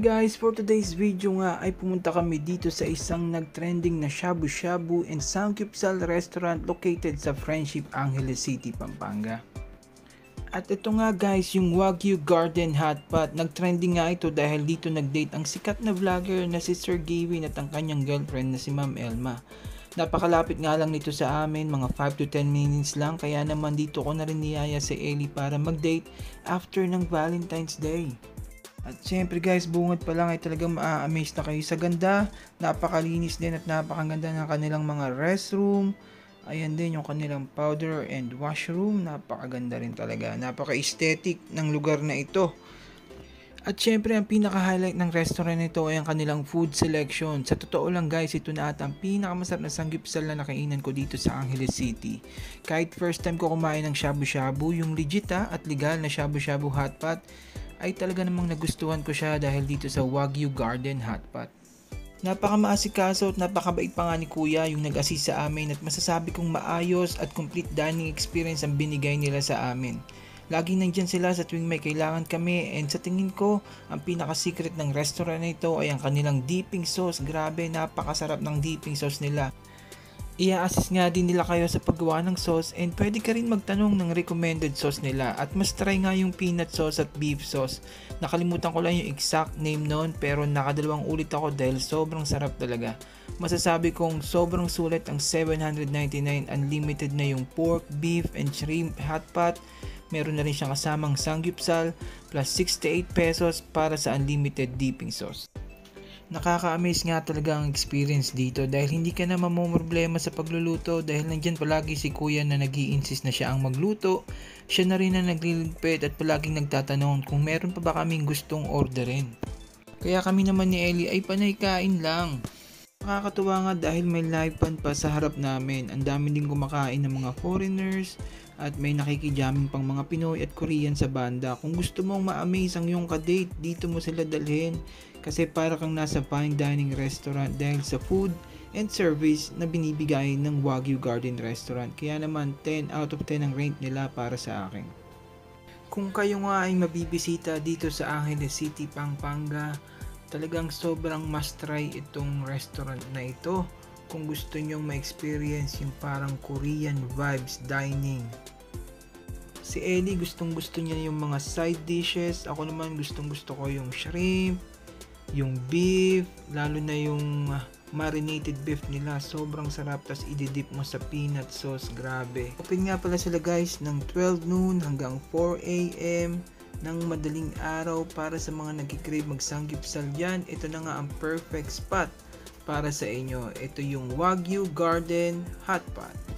guys, for today's video nga ay pumunta kami dito sa isang nagtrending na Shabu Shabu and Samgyupsal restaurant located sa Friendship, Angeles City, Pampanga. At ito nga guys, yung Wagyu Garden Hotpot. Nagtrending nga ito dahil dito nagdate ang sikat na vlogger na si Sir Gavin at ang kanyang girlfriend na si Ma'am Elma. Napakalapit nga lang nito sa amin, mga 5 to 10 minutes lang, kaya naman dito ko na rin niyaya si Ellie para mag-date after ng Valentine's Day. At syempre guys, bungad pa lang ay talagang maa-amaze na kayo sa ganda. Napakalinis din at napakaganda ng kanilang mga restroom. Ayan din yung kanilang powder and washroom. Napakaganda rin talaga. Napaka-aesthetic ng lugar na ito. At syempre ang pinaka-highlight ng restaurant nito ay ang kanilang food selection. Sa totoo lang guys, ito na ata ang pinakamasarap na samgyupsal na nakainan ko dito sa Angeles City. Kahit first time ko kumain ng shabu shabu, yung legit at legal na shabu shabu hotpot, ay talaga namang nagustuhan ko siya dahil dito sa Wagyu Garden Hotpot. Napakamaasikaso at napakabait pa nga ni Kuya yung nag-assist sa amin at masasabi kong maayos at complete dining experience ang binigay nila sa amin. Laging nandyan sila sa tuwing may kailangan kami, and sa tingin ko, ang pinaka-secret ng restaurant na ito ay ang kanilang dipping sauce. Grabe, napakasarap ng dipping sauce nila. Ia-assist nga din nila kayo sa paggawa ng sauce, and pwede ka rin magtanong ng recommended sauce nila, at mas try nga yung peanut sauce at beef sauce. Nakalimutan ko lang yung exact name noon, pero nakadalawang ulit ako dahil sobrang sarap talaga. Masasabi kong sobrang sulit ang $799, unlimited na yung pork, beef, and shrimp hotpot. Meron na rin siyang kasamang samgyupsal plus 68 pesos para sa unlimited dipping sauce. Nakaka-amaze nga talaga ang experience dito dahil hindi ka na mamomroblema sa pagluluto dahil nandyan palagi si Kuya na nag-i-insist na siya ang magluto. Siya na rin na nagliligpit at palaging nagtatanong kung meron pa ba kaming gustong orderin. Kaya kami naman ni Ellie ay panay kain lang. Nakakatuwa nga dahil may live band pa sa harap namin. Ang dami din kumakain ng mga foreigners at may nakikijamming pang mga Pinoy at Korean sa banda. Kung gusto mong ma-amaze ang iyong kadate, dito mo sila dalhin kasi para kang nasa fine dining restaurant dahil sa food and service na binibigay ng Wagyu Garden Restaurant. Kaya naman 10 out of 10 ang rate nila para sa akin. Kung kayo nga ay mabibisita dito sa Angeles City, Pampanga, talagang sobrang must try itong restaurant na ito kung gusto nyong ma-experience yung parang Korean vibes dining. Si Ellie gustong gusto niya yung mga side dishes, ako naman gustong gusto ko yung shrimp, yung beef, lalo na yung marinated beef nila, sobrang sarap, tas ididip mo sa peanut sauce, grabe. Open nga pala sila guys ng 12 noon hanggang 4 AM ng madaling araw para sa mga nagkikrave mag-samgyupsal dyan. Ito na nga ang perfect spot para sa inyo. Ito yung Wagyu Garden Hotpot.